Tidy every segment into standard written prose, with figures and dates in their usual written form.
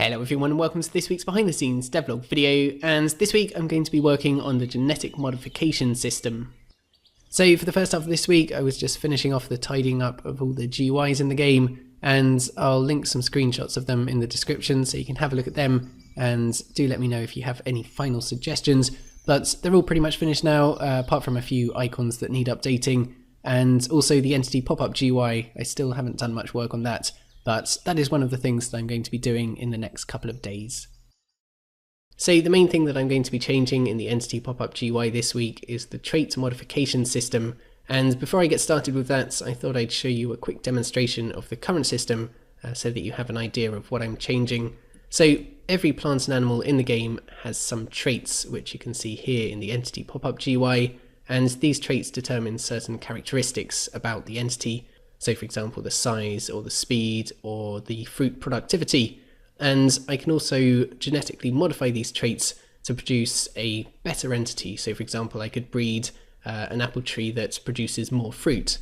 Hello everyone and welcome to this week's behind the scenes devlog video, and this week I'm going to be working on the genetic modification system. So for the first half of this week I was just finishing off the tidying up of all the GUIs in the game, and I'll link some screenshots of them in the description so you can have a look at them, and do let me know if you have any final suggestions. But they're all pretty much finished now, apart from a few icons that need updating, and also the entity pop-up GUI. I still haven't done much work on that. But that is one of the things that I'm going to be doing in the next couple of days. So the main thing that I'm going to be changing in the entity pop-up GUI this week is the trait modification system. And before I get started with that, I thought I'd show you a quick demonstration of the current system so that you have an idea of what I'm changing. So every plant and animal in the game has some traits, which you can see here in the entity pop-up GUI, and these traits determine certain characteristics about the entity. So for example, the size or the speed or the fruit productivity. And I can also genetically modify these traits to produce a better entity. So for example, I could breed an apple tree that produces more fruit.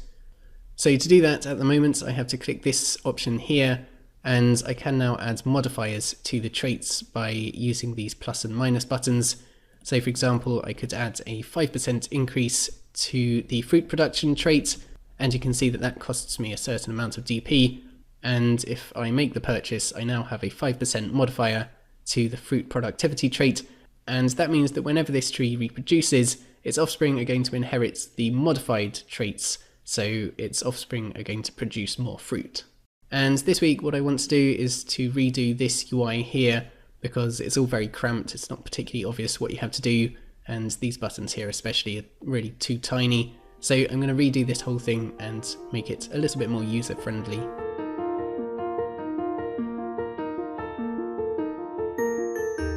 So to do that, at the moment, I have to click this option here, and I can now add modifiers to the traits by using these plus and minus buttons. So for example, I could add a 5% increase to the fruit production trait, and you can see that that costs me a certain amount of DP, and if I make the purchase I now have a 5% modifier to the fruit productivity trait, and that means that whenever this tree reproduces, its offspring are going to inherit the modified traits, so its offspring are going to produce more fruit. And this week what I want to do is to redo this UI here, because it's all very cramped, it's not particularly obvious what you have to do, and these buttons here especially are really too tiny. So I'm going to redo this whole thing and make it a little bit more user-friendly.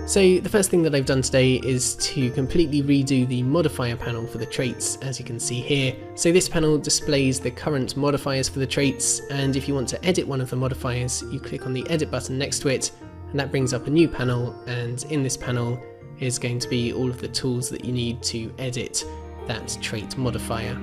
So the first thing that I've done today is to completely redo the modifier panel for the traits, as you can see here. So this panel displays the current modifiers for the traits, and if you want to edit one of the modifiers, you click on the edit button next to it, and that brings up a new panel, and in this panel is going to be all of the tools that you need to edit that trait modifier.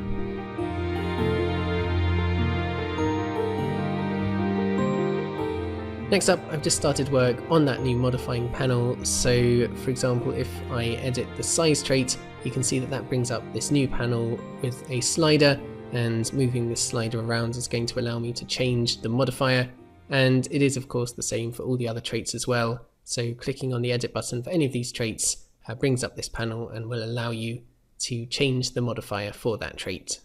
Next up, I've just started work on that new modifying panel. So for example, if I edit the size trait, you can see that that brings up this new panel with a slider, and moving this slider around is going to allow me to change the modifier, and it is of course the same for all the other traits as well. So clicking on the edit button for any of these traits brings up this panel and will allow you to change the modifier for that trait.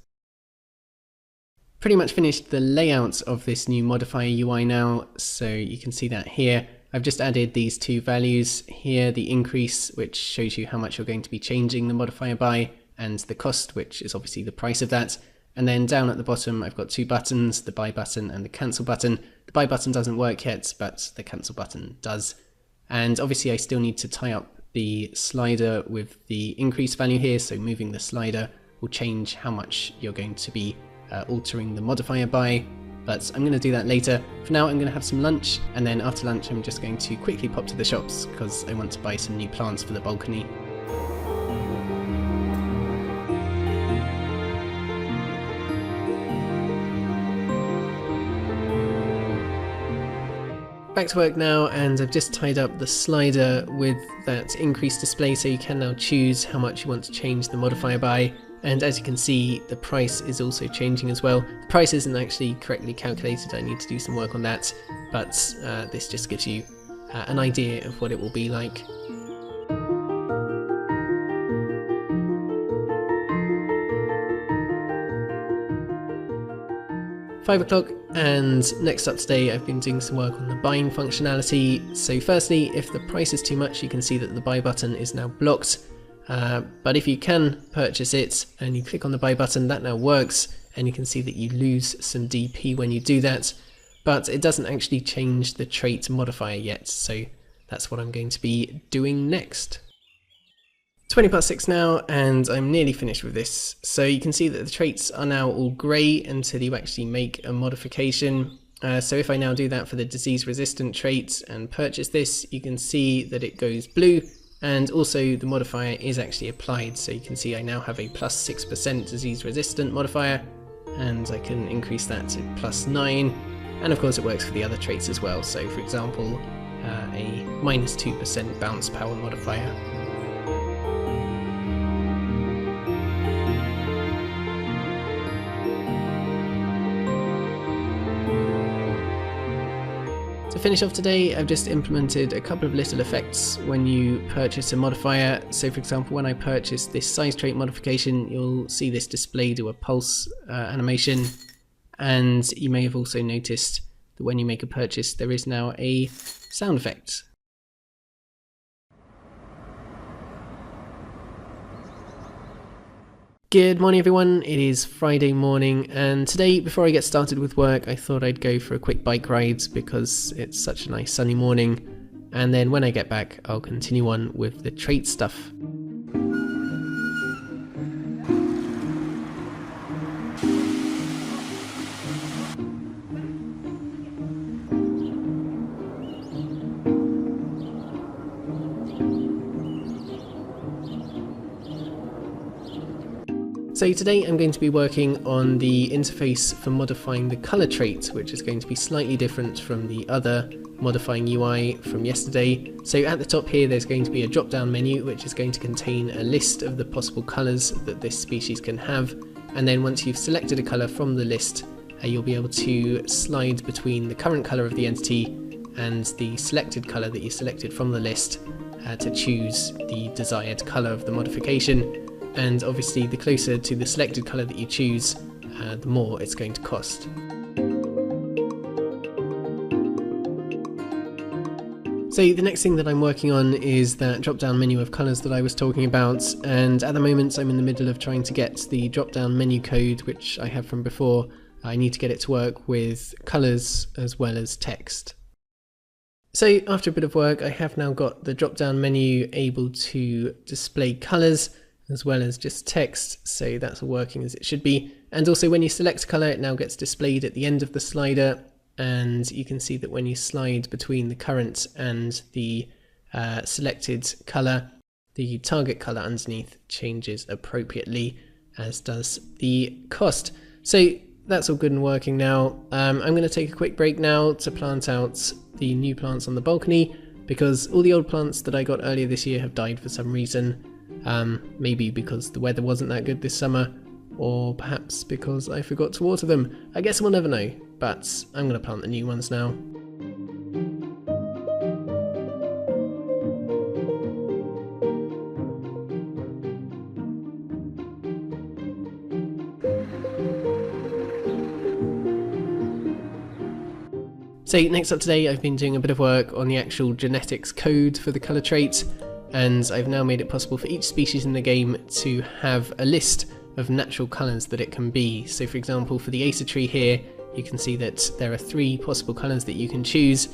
Pretty much finished the layout of this new modifier UI now, so you can see that here. I've just added these two values here, the increase, which shows you how much you're going to be changing the modifier by, and the cost, which is obviously the price of that. And then down at the bottom I've got two buttons, the buy button and the cancel button. The buy button doesn't work yet, but the cancel button does. And obviously I still need to tie up the slider with the increase value here, so moving the slider will change how much you're going to be altering the modifier by, but I'm going to do that later. For now I'm going to have some lunch, and then after lunch I'm just going to quickly pop to the shops because I want to buy some new plants for the balcony. Back to work now, and I've just tied up the slider with that increase display, so you can now choose how much you want to change the modifier by. And as you can see, the price is also changing as well. The price isn't actually correctly calculated, I need to do some work on that, but this just gives you an idea of what it will be like. Five o'clock, and next up today I've been doing some work on the buying functionality. So firstly, if the price is too much, you can see that the buy button is now blocked. But if you can purchase it and you click on the buy button, that now works, and you can see that you lose some DP when you do that, but it doesn't actually change the trait modifier yet, so that's what I'm going to be doing next. 6:20 now, and I'm nearly finished with this. So you can see that the traits are now all grey until you actually make a modification. So if I now do that for the disease resistant trait and purchase this, you can see that it goes blue, and also the modifier is actually applied. So you can see I now have a +6% disease resistant modifier, and I can increase that to +9, and of course it works for the other traits as well. So for example, a -2% bounce power modifier. To finish off today, I've just implemented a couple of little effects when you purchase a modifier. So for example, when I purchased this size trait modification, you'll see this display do a pulse animation, and you may have also noticed that when you make a purchase there is now a sound effect. Good morning everyone, it is Friday morning, and today before I get started with work I thought I'd go for a quick bike ride because it's such a nice sunny morning, and then when I get back I'll continue on with the trait stuff. So today I'm going to be working on the interface for modifying the color trait, which is going to be slightly different from the other modifying UI from yesterday. So at the top here there's going to be a drop down menu which is going to contain a list of the possible colors that this species can have, and then once you've selected a color from the list you'll be able to slide between the current color of the entity and the selected color that you selected from the list to choose the desired color of the modification. And obviously the closer to the selected colour that you choose, the more it's going to cost. So the next thing that I'm working on is that drop down menu of colours that I was talking about, and at the moment I'm in the middle of trying to get the drop down menu code, which I have from before. I need to get it to work with colours as well as text. So after a bit of work I have now got the drop down menu able to display colours as well as just text, so that's all working as it should be. And also when you select a colour it now gets displayed at the end of the slider, and you can see that when you slide between the current and the selected colour, the target colour underneath changes appropriately, as does the cost. So that's all good and working now. I'm going to take a quick break now to plant out the new plants on the balcony, because all the old plants that I got earlier this year have died for some reason. Maybe because the weather wasn't that good this summer, or perhaps because I forgot to water them. I guess we'll never know, but I'm going to plant the new ones now. So next up today I've been doing a bit of work on the actual genetics code for the colour trait, and I've now made it possible for each species in the game to have a list of natural colours that it can be. So for example, for the acer tree here, you can see that there are 3 possible colours that you can choose,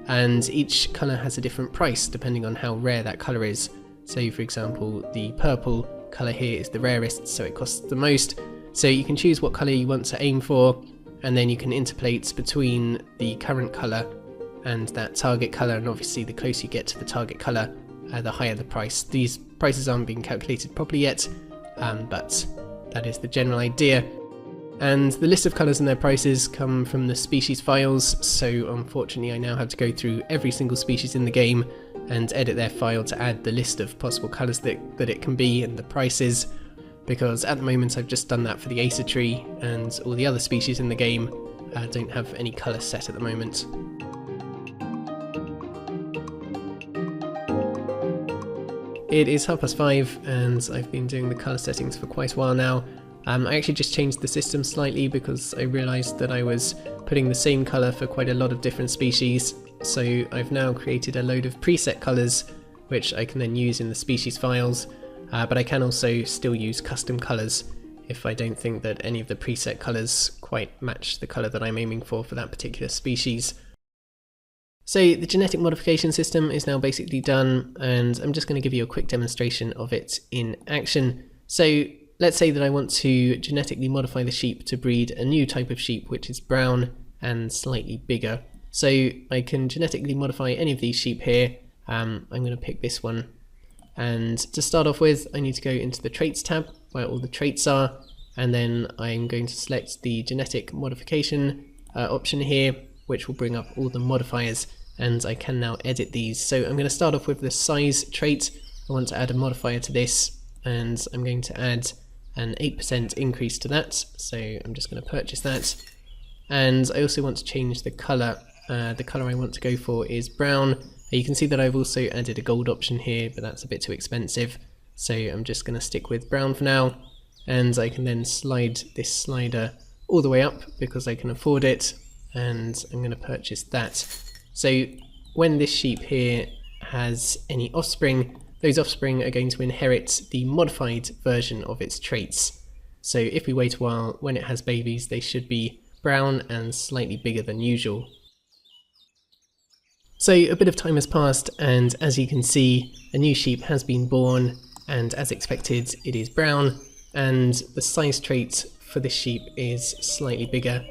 and each colour has a different price depending on how rare that colour is. So for example, the purple colour here is the rarest, so it costs the most. So you can choose what colour you want to aim for, and then you can interpolate between the current colour and that target colour, and obviously the closer you get to the target colour, the higher the price. These prices aren't being calculated properly yet, but that is the general idea. And the list of colours and their prices come from the species files, so unfortunately I now have to go through every single species in the game and edit their file to add the list of possible colours that it can be and the prices, because at the moment I've just done that for the acer tree, and all the other species in the game don't have any colour set at the moment. It is 5:30 and I've been doing the colour settings for quite a while now. I actually just changed the system slightly because I realised that I was putting the same colour for quite a lot of different species, so I've now created a load of preset colours which I can then use in the species files, but I can also still use custom colours if I don't think that any of the preset colours quite match the colour that I'm aiming for that particular species. So the genetic modification system is now basically done, and I'm just going to give you a quick demonstration of it in action. So let's say that I want to genetically modify the sheep to breed a new type of sheep which is brown and slightly bigger. So I can genetically modify any of these sheep here. I'm going to pick this one, and to start off with I need to go into the traits tab where all the traits are, and then I'm going to select the genetic modification option here, which will bring up all the modifiers and I can now edit these. So I'm going to start off with the size trait. I want to add a modifier to this, and I'm going to add an 8% increase to that. So I'm just going to purchase that. And I also want to change the color. The color I want to go for is brown. You can see that I've also added a gold option here, but that's a bit too expensive. So I'm just going to stick with brown for now. And I can then slide this slider all the way up because I can afford it. And I'm going to purchase that. So when this sheep here has any offspring, those offspring are going to inherit the modified version of its traits. So if we wait a while, when it has babies, they should be brown and slightly bigger than usual. So a bit of time has passed, and as you can see, a new sheep has been born, and as expected, it is brown, and the size trait for this sheep is slightly bigger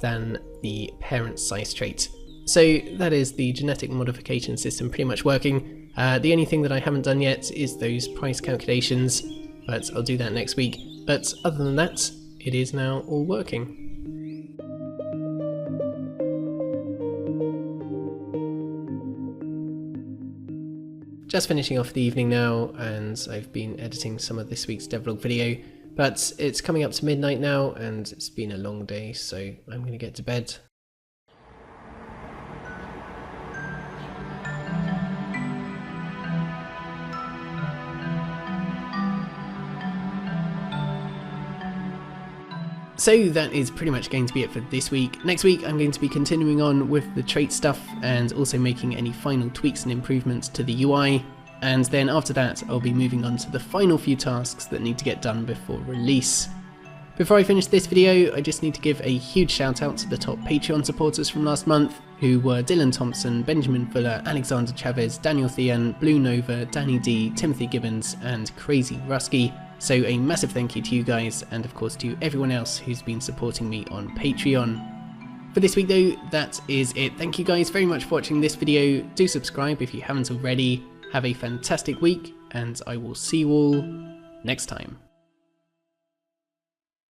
than the parent size trait. So that is the genetic modification system pretty much working. The only thing that I haven't done yet is those price calculations, but I'll do that next week. But other than that, it is now all working. Just finishing off the evening now, and I've been editing some of this week's devlog video, but it's coming up to midnight now and it's been a long day, so I'm going to get to bed. So that is pretty much going to be it for this week. Next week I'm going to be continuing on with the trait stuff and also making any final tweaks and improvements to the UI. And then after that I'll be moving on to the final few tasks that need to get done before release. Before I finish this video, I just need to give a huge shout out to the top Patreon supporters from last month, who were Dylan Thompson, Benjamin Fuller, Alexander Chavez, Daniel Thean, Blue Nova, Danny D, Timothy Gibbons and Crazy Rusky. So a massive thank you to you guys, and of course to everyone else who's been supporting me on Patreon. For this week though, that is it. Thank you guys very much for watching this video. Do subscribe if you haven't already. Have a fantastic week, and I will see you all next time.